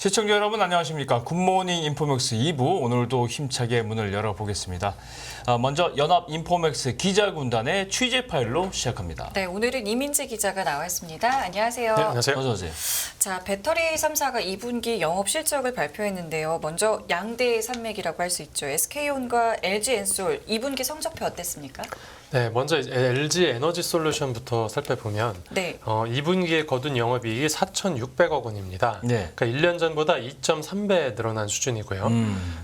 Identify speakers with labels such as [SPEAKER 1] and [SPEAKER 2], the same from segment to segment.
[SPEAKER 1] 시청자 여러분 안녕하십니까. 굿모닝 인포맥스 2부 오늘도 힘차게 문을 열어보겠습니다. 먼저 연합인포맥스 기자군단의 취재 파일로 시작합니다.
[SPEAKER 2] 네, 오늘은 이민지 기자가 나와 있습니다. 안녕하세요.
[SPEAKER 1] 네, 안녕하세요. 어서 오세요.
[SPEAKER 2] 자, 배터리 3사가 2분기 영업 실적을 발표했는데요. 먼저 양대의 산맥이라고 할 수 있죠. SK온과 LG엔솔 2분기 성적표 어땠습니까?
[SPEAKER 3] 네, 먼저 LG 에너지 솔루션부터 살펴보면
[SPEAKER 2] 네.
[SPEAKER 3] 2분기에 거둔 영업이익이 4,600억 원입니다.
[SPEAKER 1] 네.
[SPEAKER 3] 그러니까 1년 전보다 2.3배 늘어난 수준이고요.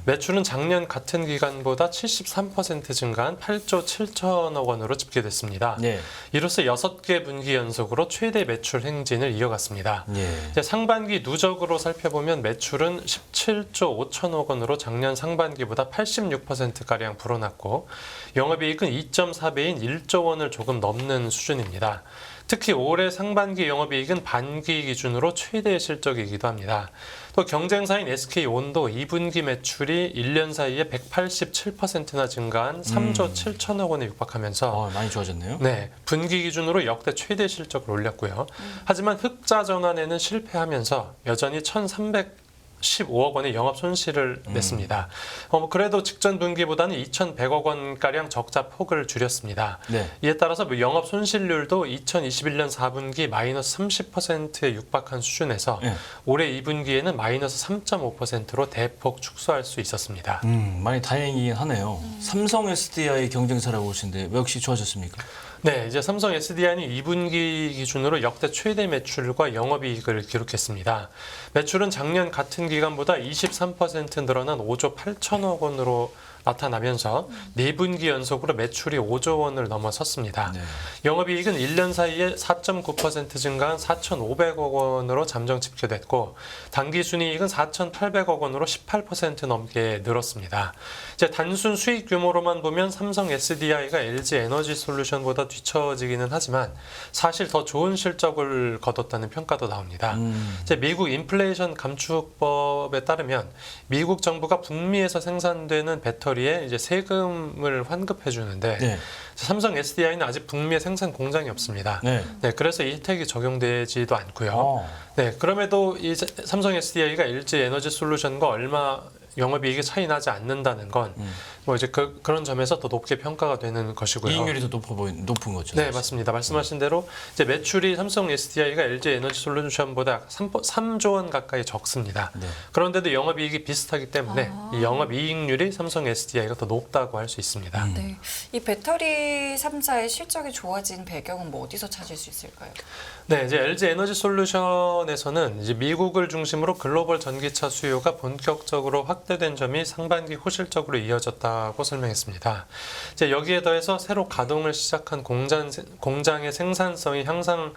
[SPEAKER 3] 매출은 작년 같은 기간보다 73% 증가한 8조 7천억 원으로 집계됐습니다.
[SPEAKER 1] 네.
[SPEAKER 3] 이로써 6개 분기 연속으로 최대 매출 행진을 이어갔습니다.
[SPEAKER 1] 예.
[SPEAKER 3] 이제 상반기 누적으로 살펴보면 매출은 17조 5천억 원으로 작년 상반기보다 86%가량 불어났고 영업이익은 2.4배인 1조 원을 조금 넘는 수준입니다. 특히 올해 상반기 영업이익은 반기 기준으로 최대 실적이기도 합니다. 또 경쟁사인 SK온도 2분기 매출이 1년 사이에 187%나 증가한 3조 7천억 원에 육박하면서
[SPEAKER 1] 많이 좋아졌네요.
[SPEAKER 3] 네, 분기 기준으로 역대 최대 실적을 올렸고요. 하지만 흑자 전환에는 실패하면서 여전히 1,315억 원의 영업 손실을 냈습니다. 그래도 직전 분기보다는 2,100억 원가량 적자 폭을 줄였습니다.
[SPEAKER 1] 네.
[SPEAKER 3] 이에 따라서 영업 손실률도 2021년 4분기 마이너스 30%에 육박한 수준에서
[SPEAKER 1] 네.
[SPEAKER 3] 올해 2분기에는 마이너스 3.5%로 대폭 축소할 수 있었습니다.
[SPEAKER 1] 많이 다행이긴 하네요. 삼성 SDI 경쟁사라고 보시는데 왜 역시 좋아졌습니까?
[SPEAKER 3] 네, 이제 삼성 SDI는 2분기 기준으로 역대 최대 매출과 영업이익을 기록했습니다. 매출은 작년 같은 기간보다 23% 늘어난 5조 8천억 원으로 나타나면서 4분기 연속으로 매출이 5조 원을 넘어섰습니다.
[SPEAKER 1] 네.
[SPEAKER 3] 영업이익은 1년 사이에 4.9% 증가한 4,500억 원으로 잠정 집계됐고 당기순이익은 4,800억 원으로 18% 넘게 늘었습니다. 이제 단순 수익 규모로만 보면 삼성 SDI가 LG 에너지 솔루션보다 뒤처지기는 하지만 사실 더 좋은 실적을 거뒀다는 평가도 나옵니다. 이제 미국 인플레이션 감축법에 따르면 미국 정부가 북미에서 생산되는 배터리에 이제 세금을 환급해 주는데
[SPEAKER 1] 네.
[SPEAKER 3] 삼성 SDI는 아직 북미에 생산 공장이 없습니다.
[SPEAKER 1] 네.
[SPEAKER 3] 네, 그래서 이 혜택이 적용되지도 않고요. 네, 그럼에도 이 삼성 SDI가 LG 에너지 솔루션과 얼마 영업이익이 차이 나지 않는다는 건 뭐 이제 그런 점에서 더 높게 평가가 되는 것이고요.
[SPEAKER 1] 이익률이 더 높은 거죠.
[SPEAKER 3] 네,
[SPEAKER 1] 사실.
[SPEAKER 3] 맞습니다. 말씀하신 대로 이제 매출이 삼성 SDI가 LG 에너지 솔루션보다 3조 원 가까이 적습니다.
[SPEAKER 1] 네.
[SPEAKER 3] 그런데도 영업이익이 비슷하기 때문에 이 영업이익률이 삼성 SDI가 더 높다고 할 수 있습니다.
[SPEAKER 2] 네. 이 배터리 3사의 실적이 좋아진 배경은 뭐 어디서 찾을 수 있을까요?
[SPEAKER 3] 네, 이제 LG 에너지 솔루션에서는 이제 미국을 중심으로 글로벌 전기차 수요가 본격적으로 확대된 점이 상반기 호실적으로 이어졌다고 설명했습니다. 이제 여기에 더해서 새로 가동을 시작한 공장의 생산성이 향상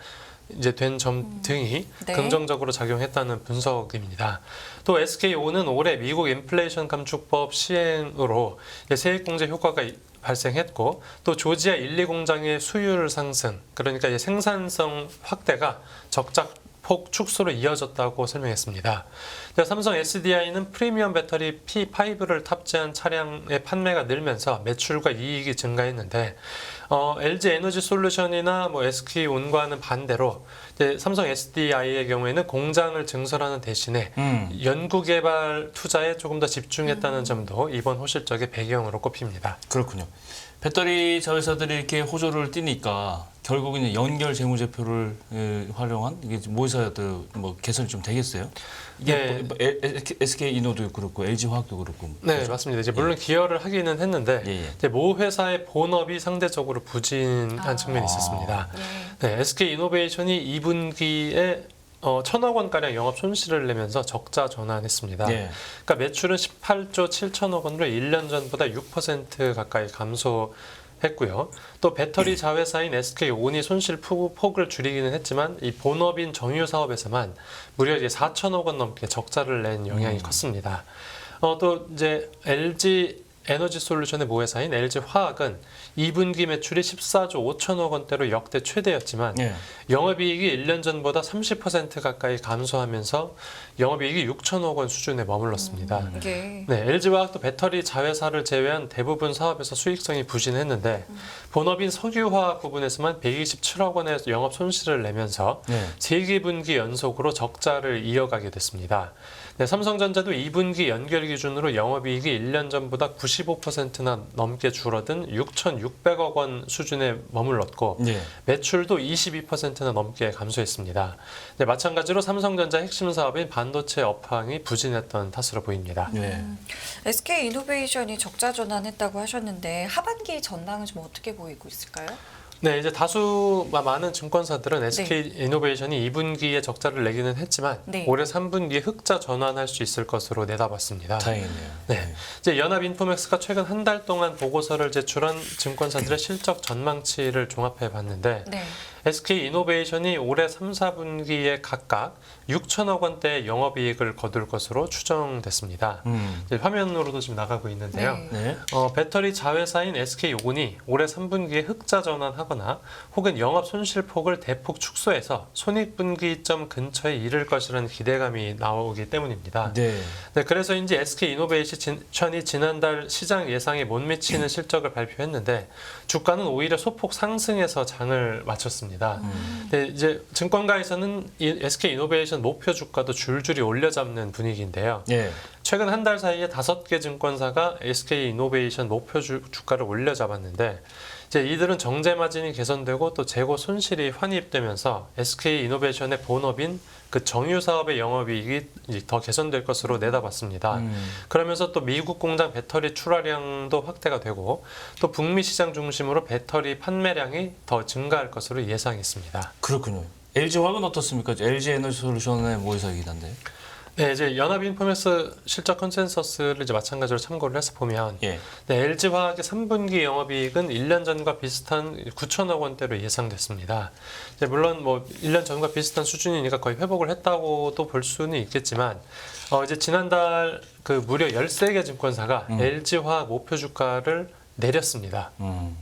[SPEAKER 3] 이제 된 점 등이
[SPEAKER 2] 네.
[SPEAKER 3] 긍정적으로 작용했다는 분석입니다. 또 SK온은 올해 미국 인플레이션 감축법 시행으로 세액공제 효과가 발생했고 또 조지아 1, 2 공장의 수율 상승, 그러니까 이제 생산성 확대가 적자폭 축소로 이어졌다고 설명했습니다. 삼성 SDI는 프리미엄 배터리 P5를 탑재한 차량의 판매가 늘면서 매출과 이익이 증가했는데 LG 에너지 솔루션이나 뭐 SK온과는 반대로 이제 삼성 SDI의 경우에는 공장을 증설하는 대신에 연구개발 투자에 조금 더 집중했다는 점도 이번 호실적의 배경으로 꼽힙니다.
[SPEAKER 1] 그렇군요. 배터리 자회사들이 이렇게 호조를 띠니까 결국은 연결 재무제표를 활용한 이게 모회사들 뭐 개선이 좀 되겠어요? 이게 SK이노도 그렇고 LG화학도 그렇고.
[SPEAKER 3] 네,
[SPEAKER 1] 그렇죠?
[SPEAKER 3] 맞습니다. 이제 물론 기여를 하기는 했는데
[SPEAKER 1] 예.
[SPEAKER 3] 이제 모 회사의 본업이 상대적으로 부진한 측면이 있었습니다.
[SPEAKER 2] 네.
[SPEAKER 3] 네, SK이노베이션이 2분기에 1,000억 원가량 영업 손실을 내면서 적자 전환했습니다.
[SPEAKER 1] 예.
[SPEAKER 3] 그러니까 매출은 18조 7천억 원으로 1년 전보다 6% 가까이 감소했고요. 또 배터리 자회사인 SK온이 손실 폭을 줄이기는 했지만 이 본업인 정유 사업에서만 무려 이제 4천억 원 넘게 적자를 낸 영향이 컸습니다. 또 이제 LG 에너지 솔루션의 모회사인 LG화학은 2분기 매출이 14조 5천억 원대로 역대 최대였지만
[SPEAKER 1] 예.
[SPEAKER 3] 영업이익이 1년 전보다 30% 가까이 감소하면서 영업이익이 6천억 원 수준에 머물렀습니다.
[SPEAKER 2] 예.
[SPEAKER 3] 네, LG화학도 배터리 자회사를 제외한 대부분 사업에서 수익성이 부진했는데 본업인 석유화학 부분에서만 127억 원의 영업 손실을 내면서
[SPEAKER 1] 네.
[SPEAKER 3] 3분기 연속으로 적자를 이어가게 됐습니다. 네, 삼성전자도 2분기 연결 기준으로 영업이익이 1년 전보다 95%나 넘게 줄어든 6,600억 원 수준에 머물렀고
[SPEAKER 1] 네.
[SPEAKER 3] 매출도 22%나 넘게 감소했습니다. 네, 마찬가지로 삼성전자 핵심 사업인 반도체 업황이 부진했던 탓으로 보입니다.
[SPEAKER 1] 네.
[SPEAKER 2] SK 이노베이션이 적자 전환했다고 하셨는데 하반기 전망은 좀 어떻게 보이고 있을까요?
[SPEAKER 3] 네, 이제 다수 많은 증권사들은 SK 이노베이션이 2분기에 적자를 내기는 했지만
[SPEAKER 2] 네.
[SPEAKER 3] 올해 3분기에 흑자 전환할 수 있을 것으로 내다봤습니다.
[SPEAKER 1] 다행이네요.
[SPEAKER 3] 네, 이제 연합인포맥스가 최근 한 달 동안 보고서를 제출한 증권사들의 실적 전망치를 종합해 봤는데
[SPEAKER 2] 네.
[SPEAKER 3] SK 이노베이션이 올해 3, 4분기에 각각 6천억 원대의 영업이익을 거둘 것으로 추정됐습니다. 이제 화면으로도 지금 나가고 있는데요.
[SPEAKER 2] 네.
[SPEAKER 1] 네.
[SPEAKER 3] 배터리 자회사인 SK오건이 올해 3분기에 흑자 전환하거나 혹은 영업 손실폭을 대폭 축소해서 손익분기점 근처에 이를 것이라는 기대감이 나오기 때문입니다.
[SPEAKER 1] 네.
[SPEAKER 3] 네, 그래서인지 SK이노베이션이 지난달 시장 예상에 못 미치는 실적을 발표했는데 주가는 오히려 소폭 상승해서 장을 마쳤습니다. 네, 이제 증권가에서는 이 SK이노베이션 목표 주가도 줄줄이 올려잡는 분위기인데요.
[SPEAKER 1] 네.
[SPEAKER 3] 최근 한 달 사이에 5개 증권사가 SK이노베이션 목표 주가를 올려잡았는데 이제 이들은 정제 마진이 개선되고 또 재고 손실이 환입되면서 SK이노베이션의 본업인 그 정유 사업의 영업이익이 이제 더 개선될 것으로 내다봤습니다. 그러면서 또 미국 공장 배터리 출하량도 확대가 되고 또 북미 시장 중심으로 배터리 판매량이 더 증가할 것으로 예상했습니다.
[SPEAKER 1] 그렇군요. LG화학은 어떻습니까? LG 에너지솔루션의 모의사이긴 한데.
[SPEAKER 3] 네, 이제 연합인포맥스 실적 컨센서스를 이제 마찬가지로 참고를 해서 보면
[SPEAKER 1] 예.
[SPEAKER 3] 네, LG화학의 3분기 영업이익은 1년 전과 비슷한 9천억 원대로 예상됐습니다. 이제 물론 뭐 1년 전과 비슷한 수준이니까 거의 회복을 했다고도 볼 수는 있겠지만 이제 지난달 그 무려 13개 증권사가 LG화학 목표 주가를 내렸습니다.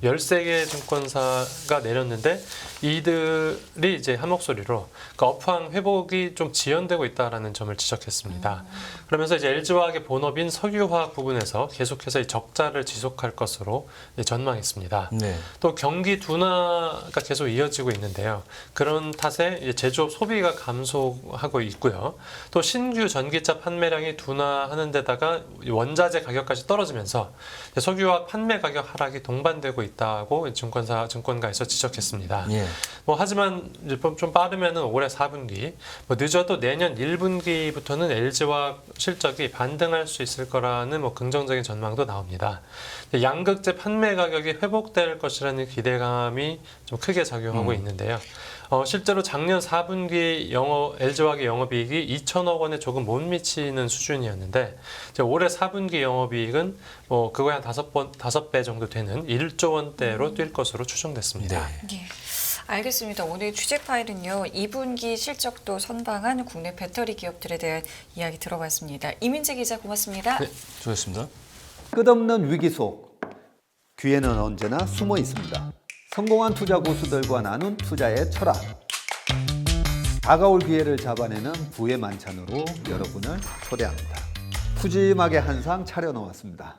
[SPEAKER 3] 13개 증권사가 내렸는데 이들이 이제 한 목소리로 그 업황 회복이 좀 지연되고 있다라는 점을 지적했습니다. 그러면서 이제 LG화학의 본업인 석유화학 부분에서 계속해서 이 적자를 지속할 것으로 전망했습니다.
[SPEAKER 1] 네.
[SPEAKER 3] 또 경기 둔화가 계속 이어지고 있는데요. 그런 탓에 이제 제조업 소비가 감소하고 있고요. 또 신규 전기차 판매량이 둔화하는 데다가 원자재 가격까지 떨어지면서 석유화학 판매 가격 하락이 동반되고 있다고 증권가에서 지적했습니다.
[SPEAKER 1] 예.
[SPEAKER 3] 뭐 하지만 이제 좀 빠르면은 올해 4분기, 뭐 늦어도 내년 1분기부터는 LG화학 실적이 반등할 수 있을 거라는 뭐 긍정적인 전망도 나옵니다. 양극재 판매 가격이 회복될 것이라는 기대감이 좀 크게 작용하고 있는데요. 실제로 작년 4분기 LG화학의 영업이익이 2천억 원에 조금 못 미치는 수준이었는데 이제 올해 4분기 영업이익은 뭐 그거에 한 5배 정도 되는 1조 원대로 뛸 것으로 추정됐습니다.
[SPEAKER 1] 네.
[SPEAKER 2] 예. 알겠습니다. 오늘 취재 파일은요. 2분기 실적도 선방한 국내 배터리 기업들에 대한 이야기 들어봤습니다. 이민재 기자 고맙습니다.
[SPEAKER 1] 네. 수고했습니다.
[SPEAKER 4] 끝없는 위기 속 기회는 언제나 숨어 있습니다. 성공한 투자 고수들과 나눈 투자의 철학. 다가올 기회를 잡아내는 부의 만찬으로 여러분을 초대합니다. 푸짐하게 한 상 차려놓았습니다.